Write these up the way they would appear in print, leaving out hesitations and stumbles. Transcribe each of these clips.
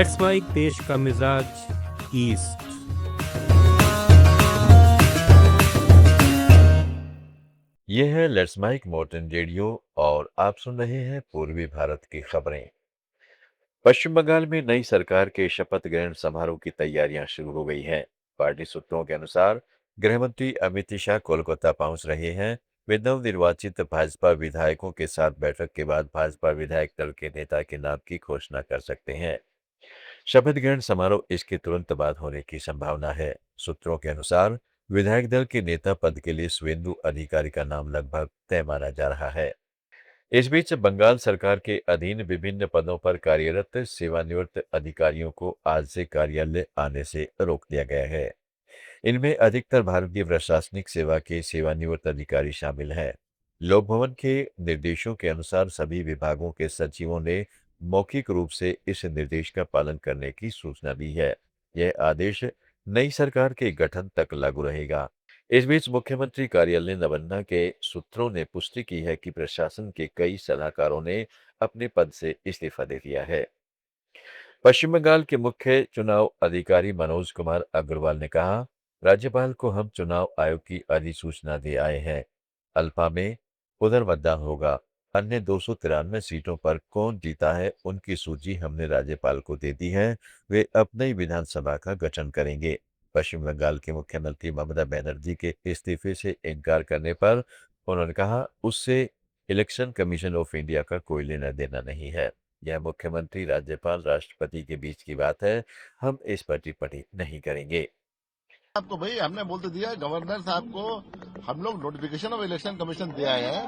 Let's mic देश का मिजाज ईस्ट। ये है लेट्स माइक मॉर्टन रेडियो और आप सुन रहे हैं पूर्वी भारत की खबरें। पश्चिम बंगाल में नई सरकार के शपथ ग्रहण समारोह की तैयारियां शुरू हो गई हैं। पार्टी सूत्रों के अनुसार गृह मंत्री अमित शाह कोलकाता पहुंच रहे हैं। वे नवनिर्वाचित भाजपा विधायकों के साथ बैठक के बाद भाजपा विधायक दल के नेता के नाम की घोषणा कर सकते हैं। शपथ ग्रहण समारोह इसके तुरंत बाद होने की संभावना है। सूत्रों के अनुसार विधायक दल के नेता पद के लिए शुवेंदु अधिकारी का नाम लगभग तय माना जा रहा है। इस बीच बंगाल सरकार के अधीन विभिन्न पदों पर कार्यरत सेवानिवृत्त अधिकारियों को आज से कार्यालय आने से रोक दिया गया है। इनमें अधिकतर भारतीय प्रशासनिक सेवा के सेवानिवृत्त अधिकारी शामिल हैं। लोक भवन के निर्देशों के अनुसार सभी विभागों के सचिवों ने मौखिक रूप से इस निर्देश का पालन करने की सूचना दी है। यह आदेश नई सरकार के गठन तक लागू रहेगा। इस बीच मुख्यमंत्री कार्यालय नवन्ना के सूत्रों ने पुष्टि की है कि प्रशासन के कई सलाहकारों ने अपने पद से इस्तीफा दे दिया है। पश्चिम बंगाल के मुख्य चुनाव अधिकारी मनोज कुमार अग्रवाल ने कहा, राज्यपाल को हम चुनाव आयोग की अधिसूचना दे आए हैं। अल्पा में पुनर्मतदान होगा। अन्य 293 सीटों पर कौन जीता है उनकी सूची हमने राज्यपाल को दे दी है। वे अब नई विधानसभा का गठन करेंगे। पश्चिम बंगाल की मुख्यमंत्री ममता बनर्जी के इस्तीफे से इनकार करने पर उन्होंने कहा, उससे इलेक्शन कमीशन ऑफ इंडिया का कोई लेना देना नहीं है। यह मुख्यमंत्री, राज्यपाल, राष्ट्रपति के बीच की बात है। हम इस पर टिप्पणी नहीं करेंगे। आपको भाई हमने बोल तो दिया गवर्नर साहब को। हम लोग नोटिफिकेशन ऑफ इलेक्शन कमीशन दिया है,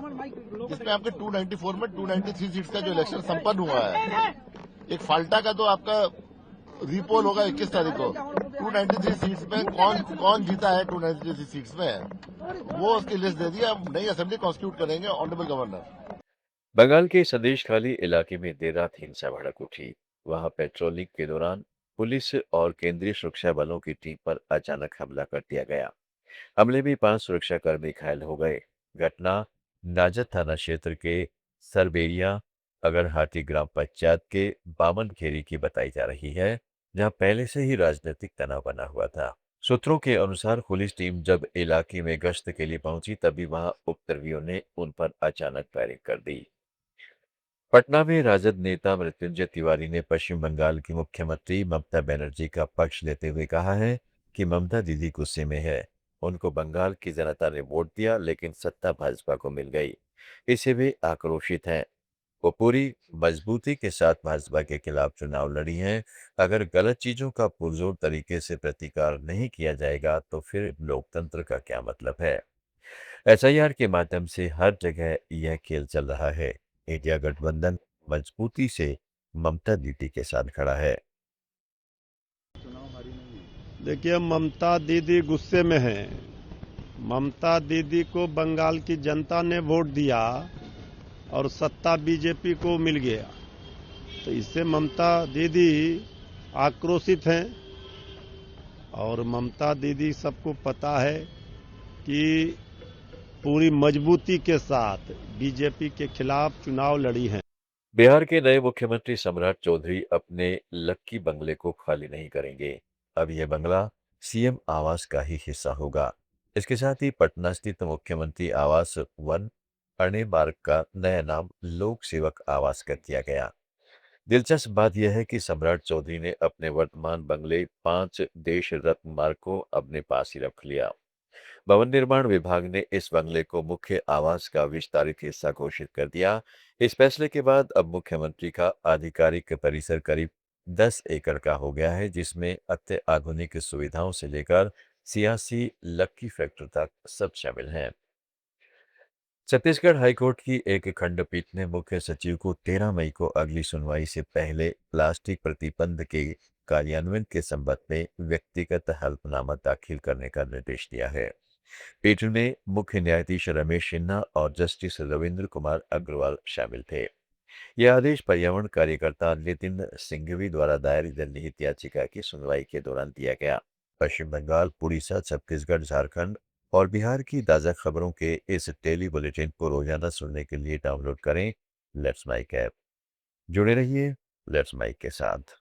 जिसमें आपके 294 में 293 सीट्स का जो इलेक्शन संपन्न हुआ है। एक फाल्टा का तो आपका रिपोल होगा 21 तारीख को। 293 सीट्स में कौन कौन जीता है 293 सीट्स में, वो उसकी लिस्ट दे दिया। नई असेंबली कॉन्स्टिट्यूट करेंगे ऑनरेबल गवर्नर। बंगाल के संदेश खाली इलाके में देर रात हिंसा भड़क उठी। वहां पेट्रोलिंग के दौरान पुलिस और केंद्रीय सुरक्षा बलों की टीम पर अचानक हमला कर दिया गया। हमले में 5 सुरक्षाकर्मी घायल हो गए। घटना नाजत थाना क्षेत्र के सरबेरिया अगरहाटी ग्राम पंचायत के बामनखेरी की बताई जा रही है, जहां पहले से ही राजनीतिक तनाव बना हुआ था। सूत्रों के अनुसार पुलिस टीम जब इलाके में गश्त के लिए पहुंची तभी वहां उपद्रवियों ने उन पर अचानक फायरिंग कर दी। पटना में राजद नेता मृत्युंजय तिवारी ने पश्चिम बंगाल की मुख्यमंत्री ममता बनर्जी का पक्ष लेते हुए कहा है कि ममता दीदी गुस्से में है। उनको बंगाल की जनता ने वोट दिया, लेकिन सत्ता भाजपा को मिल गई। इससे वे आक्रोशित हैं। वो पूरी मजबूती के साथ भाजपा के खिलाफ चुनाव लड़ी हैं। अगर गलत चीजों का पुरजोर तरीके से प्रतिकार नहीं किया जाएगा तो फिर लोकतंत्र का क्या मतलब है। एसआईआर के माध्यम से हर जगह यह खेल चल रहा है। इंडिया गठबंधन मजबूती से ममता दीदी के साथ खड़ा है। देखिए, ममता दीदी गुस्से में है। ममता दीदी को बंगाल की जनता ने वोट दिया और सत्ता बीजेपी को मिल गया, तो इससे ममता दीदी आक्रोशित हैं। और ममता दीदी सबको पता है कि पूरी मजबूती के साथ बीजेपी के खिलाफ चुनाव लड़ी हैं। बिहार के नए मुख्यमंत्री सम्राट चौधरी अपने लक्की बंगले को खाली नहीं करेंगे। अब यह बंगला सीएम आवास का ही हिस्सा होगा। इसके साथ ही पटना स्थित मुख्यमंत्री आवास वन अणे मार्ग का नया नाम लोक सेवक आवास कर दिया गया। दिलचस्प बात यह है कि सम्राट चौधरी ने अपने वर्तमान बंगले 5 देश रत्न मार्ग को अपने पास ही रख लिया। भवन निर्माण विभाग ने इस बंगले को मुख्य आवास का विस्तारित हिस्सा घोषित कर दिया। इस फैसले के बाद अब मुख्यमंत्री का आधिकारिक परिसर करीब 10 एकड़ का हो गया है, जिसमें अत्याधुनिक सुविधाओं से लेकर सियासी लक्की फैक्टर तक सब शामिल हैं। छत्तीसगढ़ हाईकोर्ट की एक खंडपीठ ने मुख्य सचिव को 13 मई को अगली सुनवाई से पहले प्लास्टिक प्रतिबंध के कार्यान्वयन के संबंध में व्यक्तिगत हल्फनामा दाखिल करने का निर्देश दिया है। पीठ में मुख्य न्यायाधीश रमेश सिन्हा और जस्टिस रविंद्र कुमार अग्रवाल शामिल थे। यह आदेश पर्यावरण कार्यकर्ता नितिन सिंघवी द्वारा दायर जनहित याचिका की सुनवाई के दौरान दिया गया। पश्चिम बंगाल, उड़ीसा, छत्तीसगढ़, झारखंड और बिहार की ताज़ा खबरों के इस डेली बुलेटिन को रोजाना सुनने के लिए डाउनलोड करें लेट्स माइक ऐप। जुड़े रहिए लेट्स माइक के साथ।